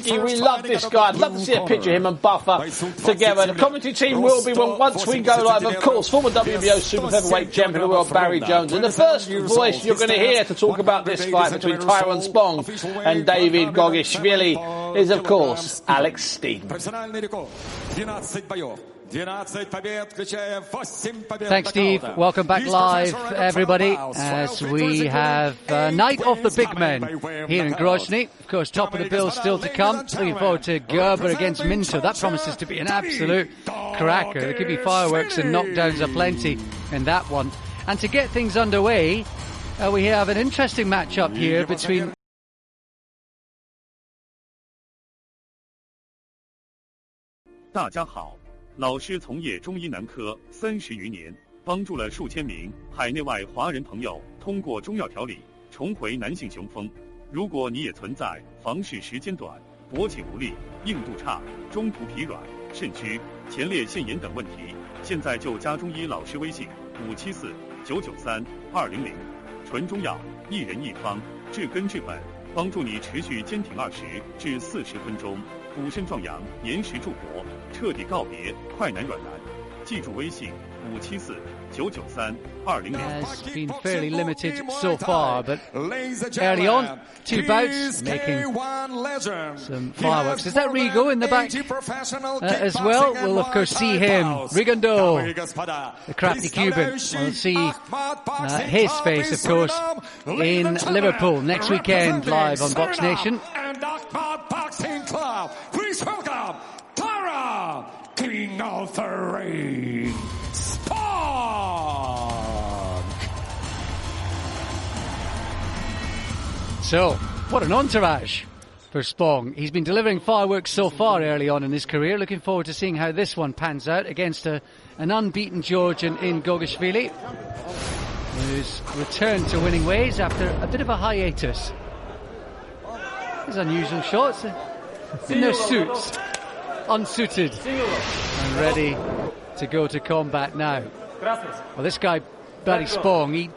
We love this guy. I'd love to see a picture of him and Buffer together. The commentary team will be once we go live, of course, former WBO super featherweight champion of the world Barry Jones. And the first voice you're going to hear to talk about this fight between Tyrone Spong and David Gogishvili is, of course, Alex Stevens. Thanks, Steve. Welcome back live, everybody, as we have Night of the Big Men here in Grozny. Of course, top of the bill still to come. Looking forward to Gerber against Minto. That promises to be an absolute cracker. There could be fireworks and knockdowns aplenty in that one. And to get things underway, we have an interesting matchup here between... Hello. 老师从业中医男科30余年，帮助了数千名海内外华人朋友通过中药调理重回男性雄风。如果你也存在房事时间短、勃起无力、硬度差、中途疲软、肾虚、前列腺炎等问题，现在就加中医老师微信574-993-200，纯中药，一人一方，治根治本，帮助你持续坚挺20至40分钟。补肾壮阳，延时助勃，彻底告别快男软男。记住微信574-993-200。 Has been fairly limited so far, but early on, 2 bouts making some fireworks. Is that Rigo in the back as well? We'll of course see him, Rigondo, the crafty Cuban. We'll see his face, of course, in Liverpool next weekend, live on Box Nation. Boxing Club, please welcome Tara, King of the Ring, Spong. So, what an entourage for Spong. He's been delivering fireworks so far early on in his career. Looking forward to seeing how this one pans out against an unbeaten Georgian in Gogishvili, who's returned to winning ways after a bit of a hiatus. These unusual shots in their suits, unsuited and ready to go to combat now. Well, this guy, Barry Spong, he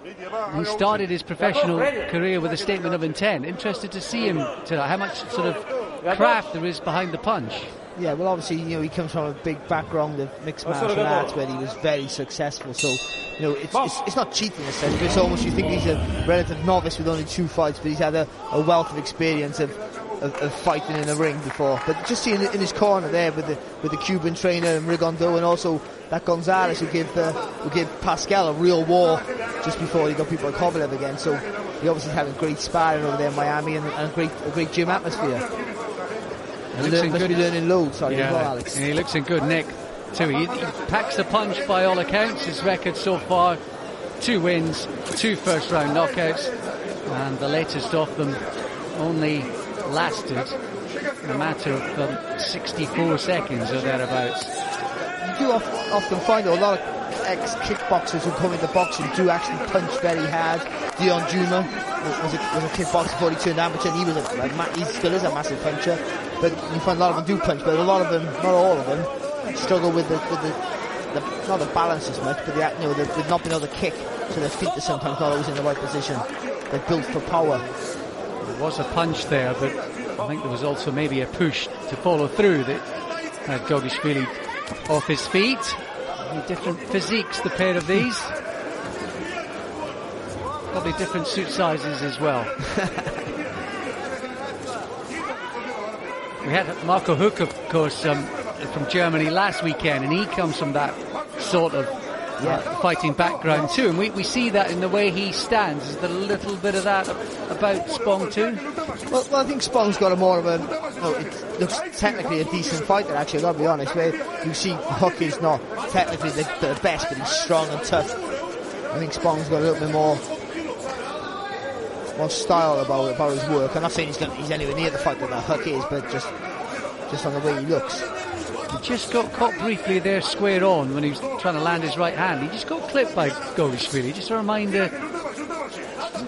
started his professional career with a statement of intent. Interested to see him tonight, how much sort of craft there is behind the punch. Yeah, well, obviously, he comes from a big background of mixed martial arts where he was very successful. So, it's not cheating in a sense, but it's almost, you think he's a relative novice with only 2 fights, but he's had a wealth of experience of fighting in a ring before. But just seeing in his corner there with the Cuban trainer and Rigondo, and also that Gonzalez who gave Pascal a real war just before he got people like Kovalev again. So he obviously had a great sparring over there in Miami and a great gym atmosphere. He must be learning loads, as well, Alex. And he looks in good nick too. He packs the punch by all accounts. His record so far, 2 wins, 2 first round knockouts, and the latest of them only lasted a matter of 64 seconds or thereabouts. You do often find that a lot of ex-kickboxers who come into boxing do actually punch very hard. Dion Juma was a kickboxer before he turned amateur, and he still is a massive puncher. But you find a lot of them do punch, but a lot of them, not all of them, struggle with the not the balance as much, but with not being able to kick, so their feet are sometimes not always in the right position. They're built for power. There was a punch there, but I think there was also maybe a push to follow through that had Gogishvili off his feet. Different physiques, the pair of these. Probably different suit sizes as well. We had Marco Huck, of course, from Germany last weekend, and he comes from that sort of fighting background too, and we see that in the way he stands. Is there a little bit of that about Spong too? Well, I think Spong's got a more of it looks technically a decent fighter, actually, I've got to be honest. Where you see Huck is not technically the best, but he's strong and tough. I think Spong's got a little bit more style about his work. I'm not saying he's anywhere near the fighter that Huck is, but just on the way he looks. He just got caught briefly there square on when he was trying to land his right hand. He just got clipped by Gogishvili. Just a reminder,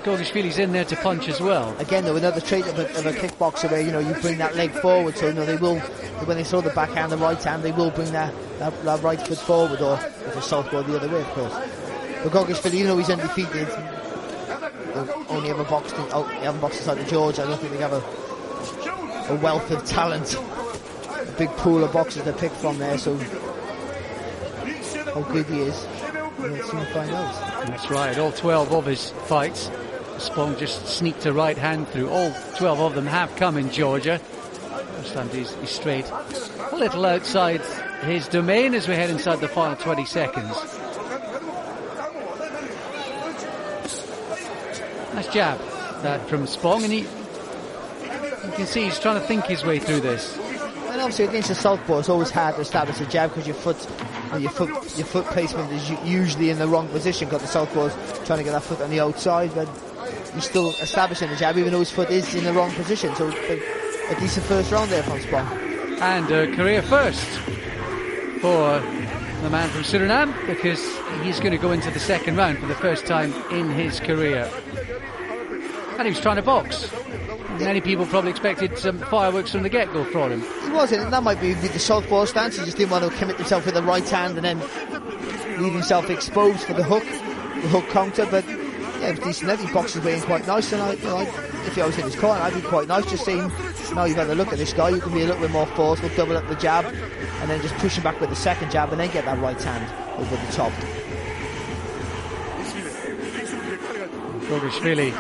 Gogishvili's in there to punch as well. Again, though, another trait of a kickboxer where, you bring that leg forward, so, they will, when they throw the backhand, the right hand, they will bring that right foot forward, or if it's southpaw the other way, of course. But Gogishvili, even though he's undefeated, only ever boxed inside the George. I don't think they have a wealth of talent, a big pool of boxers to pick from there. So how good he is, we'll soon find out. That's right. All 12 of his fights, Spong just sneaked a right hand through. All 12 of them have come in Georgia. First time he's straight. A little outside his domain as we head inside the final 20 seconds. Nice jab, that from Spong, and you can see he's trying to think his way through this. And obviously against a southpaw, it's always hard to establish a jab because your foot placement is usually in the wrong position because the southpaw's trying to get that foot on the outside, but he's still establishing the jab even though his foot is in the wrong position. So a decent first round there from Spong. And a career first for the man from Suriname, because he's going to go into the second round for the first time in his career. And he was trying to box. Many people probably expected some fireworks from the get-go for him. He wasn't, and that might be the southpaw stance. He just didn't want to commit himself with the right hand and then leave himself exposed for the hook counter. But yeah, it was decent. He boxed his way in quite nice, and if I was in his corner, I'd be quite nice just saying, now you've had a look at this guy, you can be a little bit more forceful, double up the jab, and then just push him back with the second jab, and then get that right hand over the top. Gogashvili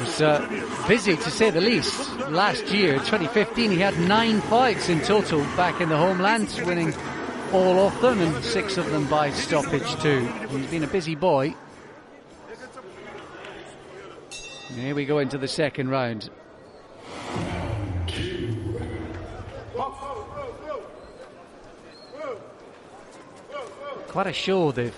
was busy, to say the least. Last year, 2015, he had 9 fights in total back in the homeland, winning all of them, and 6 of them by stoppage too. He's been a busy boy. Here we go into the second round. Quite a show they've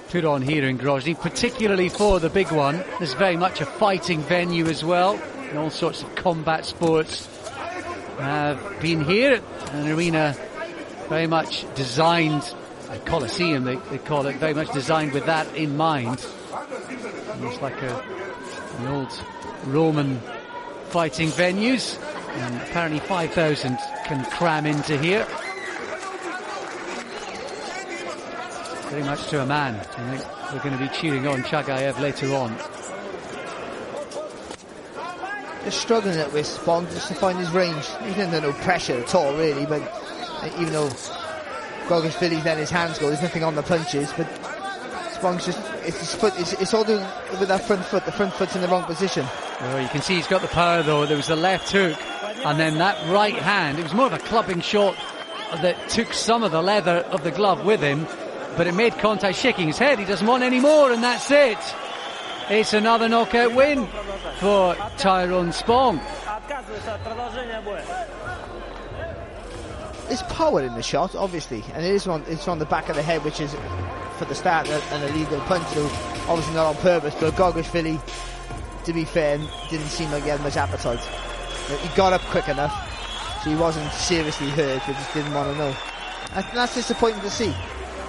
put on here in Grozny, particularly for the big one. There's very much a fighting venue as well, and all sorts of combat sports have been here. An arena very much designed, a coliseum they call it, very much designed with that in mind. Almost like an old Roman fighting venues, and apparently 5,000 can cram into here. Very much to a man. I think we're going to be cheering on Chagayev later on. Just struggling a little with Spong just to find his range. He's under no pressure at all really, but even though Gogashvili's letting his hands go, there's nothing on the punches, but Spong's just, it's his foot, it's all doing with that front foot. The front foot's in the wrong position. Well, you can see he's got the power though. There was the left hook, and then that right hand. It was more of a clubbing shot that took some of the leather of the glove with him, but it made contact, shaking his head. He doesn't want any more, and that's it. It's another knockout win for Tyrone Spong. There's power in the shot, obviously, and it's on the back of the head, which is, for the start, an illegal punch, so obviously not on purpose, but Gogashvili, to be fair, didn't seem like he had much appetite. He got up quick enough, so he wasn't seriously hurt, but just didn't want to know. And that's disappointing to see.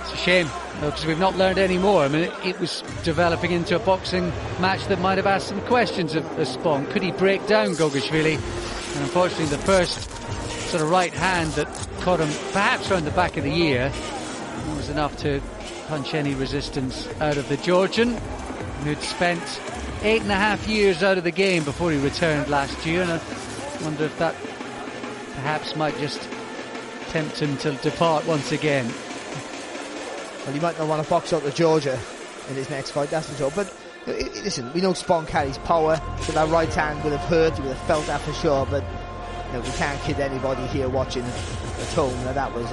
It's a shame, because we've not learned any more. I mean, it was developing into a boxing match that might have asked some questions of Spong. Could he break down Gogashvili? And unfortunately, the first sort of right hand that caught him perhaps around the back of the ear was enough to punch any resistance out of the Georgian, who'd spent 8.5 years out of the game before he returned last year. And I wonder if that perhaps might just tempt him to depart once again. Well, he might not want to box out to Georgia in his next fight, that's for sure. But listen, we know Spong carries power, so that right hand would have hurt, you would have felt that for sure. But we can't kid anybody here watching at home that was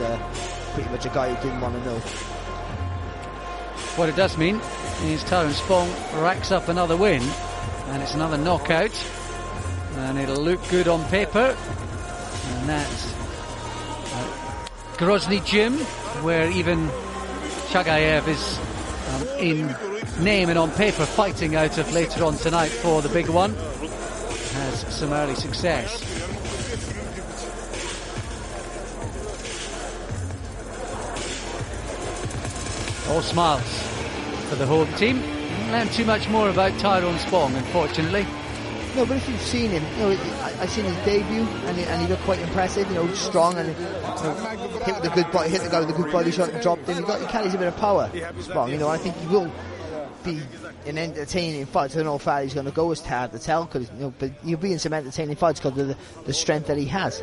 pretty much a guy who didn't want to know. What it does mean is Tyrone Spong racks up another win, and it's another knockout, and it'll look good on paper. And that's Grozny Gym, where even Chagayev is in name and on paper fighting out of later on tonight for the big one. Has some early success. All smiles for the home team. Didn't learn too much more about Tyrone Spong, unfortunately. No, but if you've seen him, I've seen his debut, and he looked quite impressive. Strong, and hit the guy with a good body shot and dropped him. He carries a bit of power, Spong. I think he will be an entertaining fight. I don't know how far he's going to go. It's hard to tell, because but he'll be in some entertaining fights because of the strength that he has.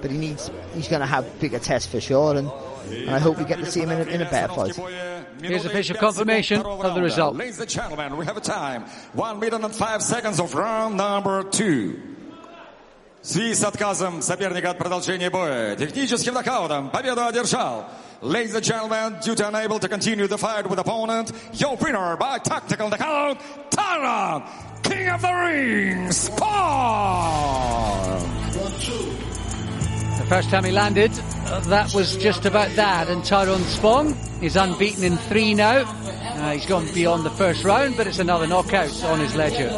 But he's going to have bigger tests for sure, and I hope we get to see him in a better fight. Here's official confirmation of the result. Ladies and gentlemen, we have a time 1 minute and 5 seconds of round number 2. В связи с отказом соперника от продолжения боя техническим нокаутом победу одержал. Ladies and gentlemen, due to unable to continue the fight with opponent, your winner by tactical knockout, Tyron, King of the Ring, Spawn! The first time he landed, that was just about that, and Tyrone Spong is unbeaten in 3 now. He's gone beyond the first round, but it's another knockout on his ledger.